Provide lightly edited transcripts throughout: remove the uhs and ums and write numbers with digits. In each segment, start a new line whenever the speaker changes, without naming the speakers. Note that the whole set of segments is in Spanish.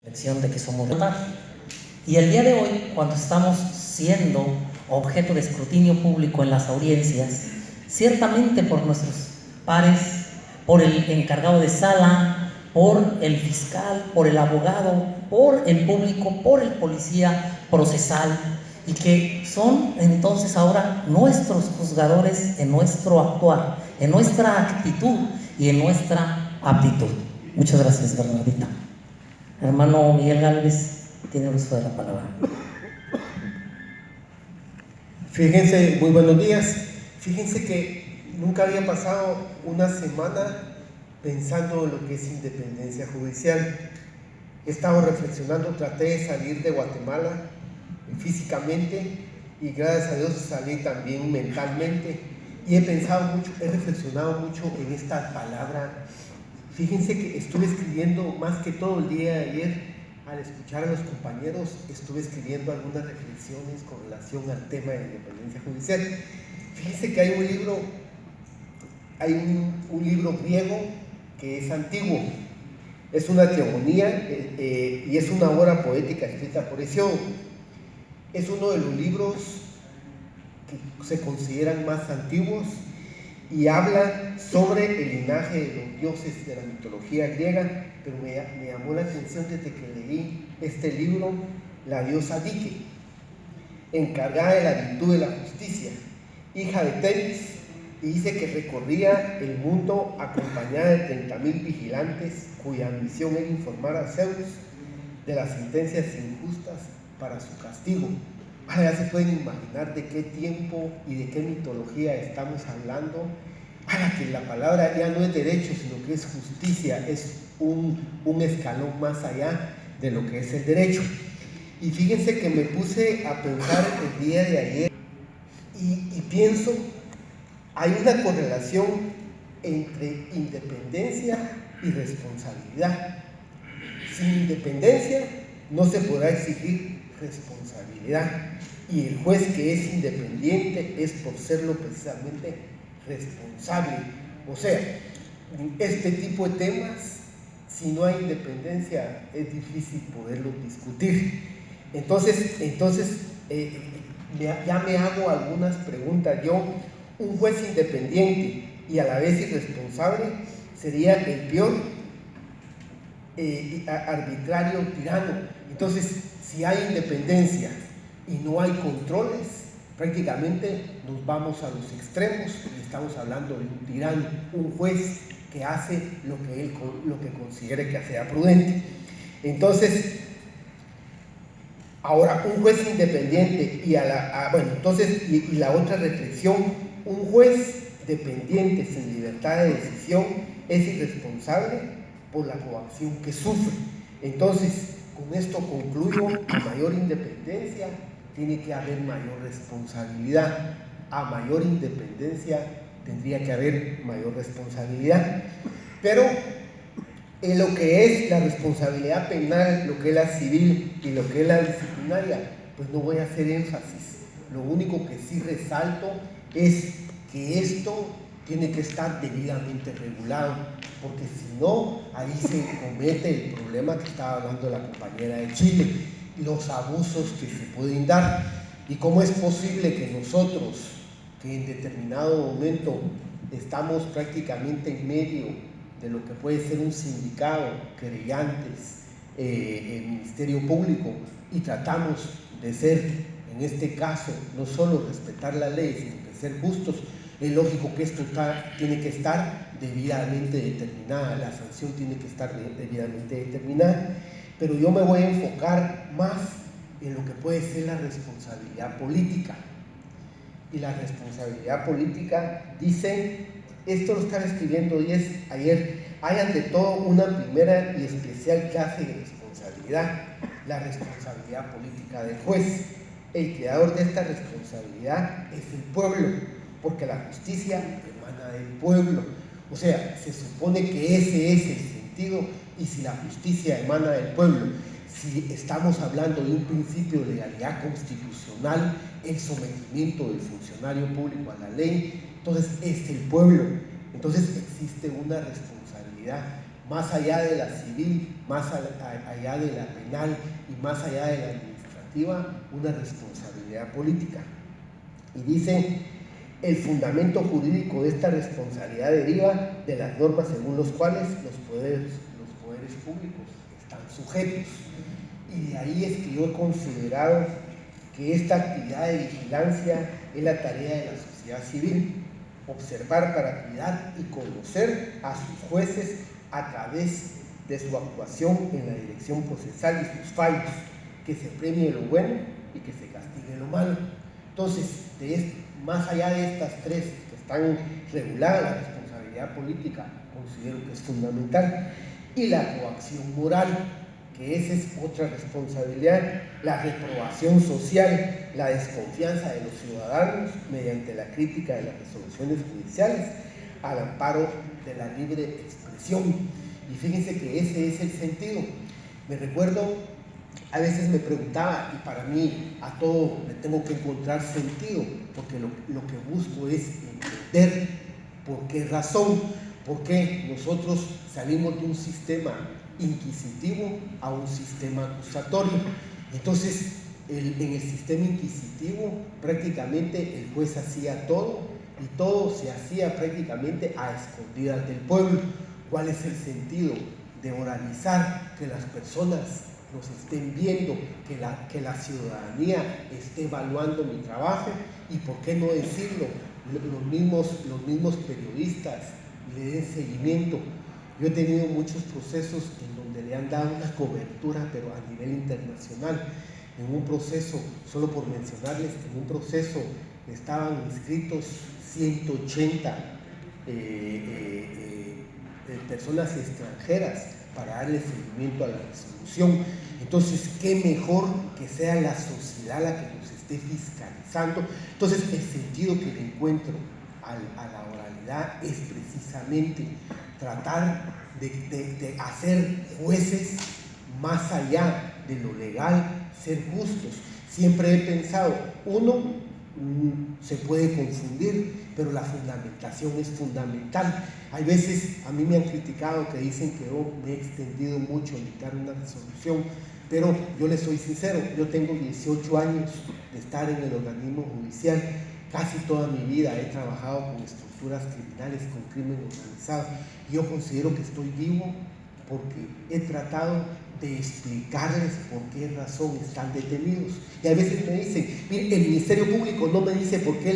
reflexión de que somos votar. Y el día de hoy, cuando estamos siendo objeto de escrutinio público en las audiencias, ciertamente por nuestros pares, por el encargado de sala, por el fiscal, por el abogado, por el público, por el policía procesal, y que son entonces ahora nuestros juzgadores en nuestro actuar, en nuestra actitud y en nuestra aptitud. Muchas gracias, Bernardita. Hermano Miguel Gálvez, tiene el uso de la palabra.
Fíjense, muy buenos días. Fíjense que nunca había pasado una semana pensando en lo que es independencia judicial. He estado reflexionando, traté de salir de Guatemala físicamente y gracias a Dios salí también mentalmente. Y he pensado mucho, he reflexionado mucho en esta palabra. Fíjense que estuve escribiendo más que todo el día de ayer. Al escuchar a los compañeros, estuve escribiendo algunas reflexiones con relación al tema de la independencia judicial. Fíjense que hay un libro griego que es antiguo, es una teogonía y es una obra poética escrita por Hesiod. Es uno de los libros que se consideran más antiguos y habla sobre el linaje de los dioses de la mitología griega, pero me llamó la atención desde que leí este libro, la diosa Dike, encargada de la virtud de la justicia, hija de Temis, y dice que recorría el mundo acompañada de 30.000 vigilantes cuya misión era informar a Zeus de las sentencias injustas para su castigo. Ahora ya se pueden imaginar de qué tiempo y de qué mitología estamos hablando. Ahora que la palabra ya no es derecho, sino que es justicia, es un escalón más allá de lo que es el derecho. Y fíjense que me puse a pensar el día de ayer y pienso, hay una correlación entre independencia y responsabilidad. Sin independencia no se podrá exigir responsabilidad, y el juez que es independiente es por serlo precisamente responsable. O sea, este tipo de temas, si no hay independencia, es difícil poderlo discutir. Entonces ya me hago algunas preguntas. Yo, un juez independiente y a la vez irresponsable sería el peor arbitrario tirano. Entonces, si hay independencia y no hay controles, prácticamente nos vamos a los extremos y estamos hablando de un tirano, un juez que hace lo que considere que sea prudente. Entonces, ahora, un juez independiente y la otra reflexión, un juez dependiente sin libertad de decisión es irresponsable por la coacción que sufre. Entonces, con esto concluyo: a mayor independencia tiene que haber mayor responsabilidad, a mayor independencia tendría que haber mayor responsabilidad. Pero en lo que es la responsabilidad penal, lo que es la civil y lo que es la disciplinaria, pues no voy a hacer énfasis. Lo único que sí resalto es que esto tiene que estar debidamente regulado, porque si no, ahí se comete el problema que estaba hablando la compañera de Chile, los abusos que se pueden dar. Y cómo es posible que nosotros, que en determinado momento estamos prácticamente en medio de lo que puede ser un sindicato, querellantes, el Ministerio Público, y tratamos de ser, en este caso, no solo respetar la ley, sino que ser justos, es lógico que esto tiene que estar debidamente determinada, la sanción tiene que estar debidamente determinada, pero yo me voy a enfocar más en lo que puede ser la responsabilidad política. Y la responsabilidad política dice, esto lo estaba escribiendo ayer, hay ante todo una primera y especial clase de responsabilidad, la responsabilidad política del juez. El creador de esta responsabilidad es el pueblo, porque la justicia emana del pueblo. O sea, se supone que ese es el sentido, y si la justicia emana del pueblo, si estamos hablando de un principio de legalidad constitucional, el sometimiento del funcionario público a la ley, entonces es el pueblo. Entonces existe una responsabilidad más allá de la civil, más allá de la penal y más allá de la administrativa, una responsabilidad política. Y dice: el fundamento jurídico de esta responsabilidad deriva de las normas según los cuales los poderes públicos están sujetos. Y de ahí es que yo he considerado que esta actividad de vigilancia es la tarea de la sociedad civil: observar para cuidar y conocer a sus jueces a través de su actuación en la dirección procesal y sus fallos, que se premie lo bueno y que se castigue lo malo. Entonces, más allá de estas tres que están reguladas, la responsabilidad política considero que es fundamental, y la coacción moral, que esa es otra responsabilidad, la reprobación social, la desconfianza de los ciudadanos mediante la crítica de las resoluciones judiciales al amparo de la libre expresión. Y fíjense que ese es el sentido. Me recuerdo, a veces me preguntaba, y para mí a todo le tengo que encontrar sentido, porque lo que busco es entender por qué razón, por qué nosotros salimos de un sistema inquisitivo a un sistema acusatorio. Entonces, en el sistema inquisitivo prácticamente el juez hacía todo, y todo se hacía prácticamente a escondidas del pueblo. ¿Cuál es el sentido de oralizar, que las personas nos estén viendo, que la ciudadanía esté evaluando mi trabajo? Y por qué no decirlo, los mismos periodistas le den seguimiento. Yo he tenido muchos procesos en donde le han dado una cobertura, pero a nivel internacional. En un proceso, solo por mencionarles, en un proceso estaban inscritos 180 personas extranjeras para darle seguimiento a la resolución. Entonces, qué mejor que sea la sociedad la que nos esté fiscalizando. Entonces, el sentido que le encuentro a la oralidad es precisamente tratar de hacer jueces más allá de lo legal, ser justos. Siempre he pensado, uno se puede confundir, pero la fundamentación es fundamental. Hay veces, a mí me han criticado que dicen que yo me he extendido mucho en dictar una resolución, pero yo les soy sincero, yo tengo 18 años de estar en el organismo judicial. Casi toda mi vida he trabajado con estructuras criminales, con crimen organizado. Yo considero que estoy vivo porque he tratado de explicarles por qué razón están detenidos. Y a veces me dicen, mire, el Ministerio Público no me dice por qué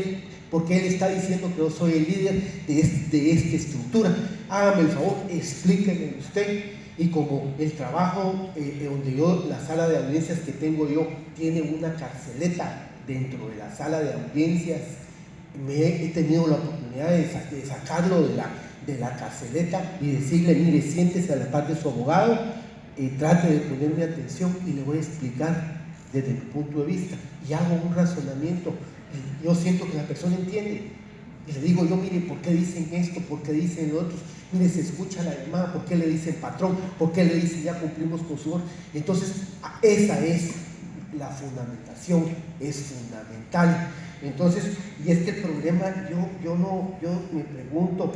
él está diciendo que yo soy el líder de esta estructura. Hágame el favor, explíqueme usted. Y como el trabajo donde la sala de audiencias que tengo yo tiene una carceleta dentro de la sala de audiencias, he tenido la oportunidad de sacarlo de la carceleta y decirle, mire, siéntese a la par de su abogado, trate de ponerme atención y le voy a explicar desde mi punto de vista, y hago un razonamiento, y yo siento que la persona entiende, y le digo yo, mire, ¿por qué dicen esto? ¿Por qué dicen lo otro? Mire, se escucha la llamada, ¿por qué le dicen patrón? ¿Por qué le dicen ya cumplimos con su orden? Entonces, esa es la fundamentación, es fundamental. Entonces, y es que el problema, yo me pregunto,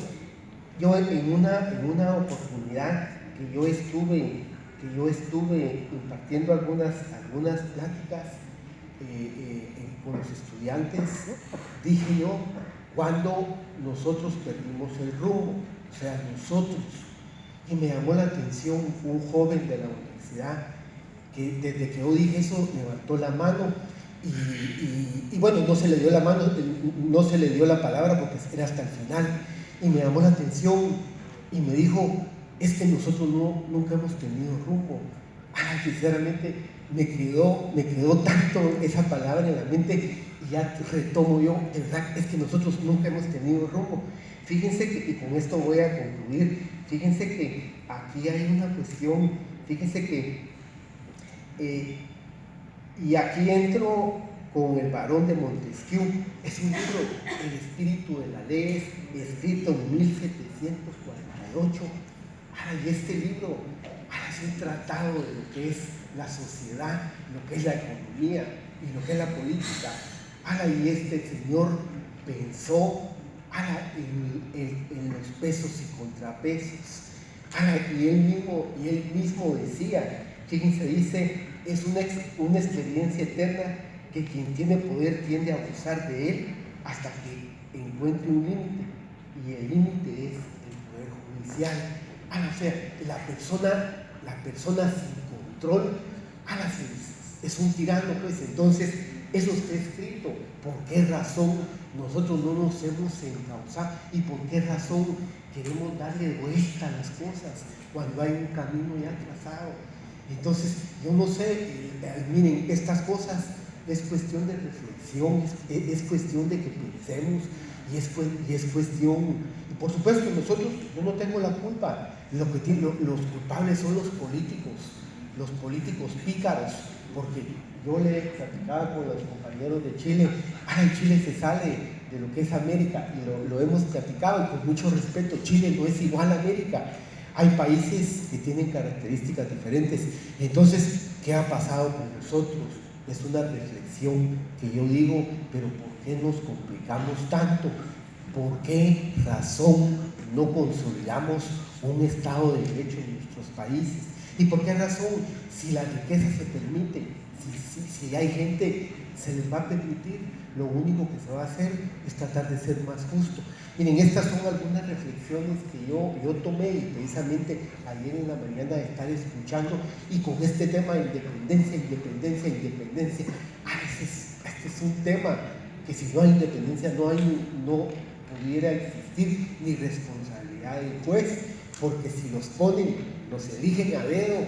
yo en una oportunidad que yo estuve impartiendo algunas pláticas con los estudiantes, dije yo, cuando nosotros perdimos el rumbo, o sea, nosotros, y me llamó la atención un joven de la universidad que desde que yo dije eso levantó la mano y bueno, no se le dio la mano, no se le dio la palabra porque era hasta el final, y me llamó la atención y me dijo, es que nosotros nunca hemos tenido rumbo. Sinceramente me quedó tanto esa palabra en la mente, y ya retomo yo, ¿verdad? Es que nosotros nunca hemos tenido rumbo. Fíjense que, y con esto voy a concluir, fíjense que aquí hay una cuestión, fíjense que, y aquí entro con El Barón de Montesquieu, es un libro, El espíritu de la ley, escrito en 1748, y este libro es un tratado de lo que es la sociedad, lo que es la economía y lo que es la política. Y este señor pensó en los pesos y contrapesos. Y él mismo decía, fíjense, dice, es una experiencia eterna que quien tiene poder tiende a abusar de él hasta que encuentre un límite, y el límite es el poder judicial. O sea, la persona sin control, es un tirano, pues. Entonces, eso está escrito. ¿Por qué razón nosotros no nos hemos encauzado? ¿Y por qué razón queremos darle vuelta a las cosas cuando hay un camino ya trazado? Entonces, yo no sé, miren, estas cosas es cuestión de reflexión, es cuestión de que pensemos, y es cuestión, y por supuesto yo no tengo la culpa. Los culpables son los políticos pícaros, porque yo le platicaba con los compañeros de Chile. Chile se sale de lo que es América, y lo hemos platicado, y con mucho respeto, Chile no es igual a América. Hay países que tienen características diferentes. Entonces, ¿qué ha pasado con nosotros? Es una reflexión que yo digo, pero ¿por qué nos complicamos tanto? ¿Por qué razón no consolidamos un Estado de Derecho en nuestros países? ¿Y por qué razón, si la riqueza se permite, si hay gente, se les va a permitir, lo único que se va a hacer es tratar de ser más justo? Miren, estas son algunas reflexiones que yo tomé, y precisamente ayer en la mañana de estar escuchando, y con este tema de independencia. Este es un tema que, si no hay independencia, no pudiera existir ni responsabilidad del juez, porque si los eligen a dedo,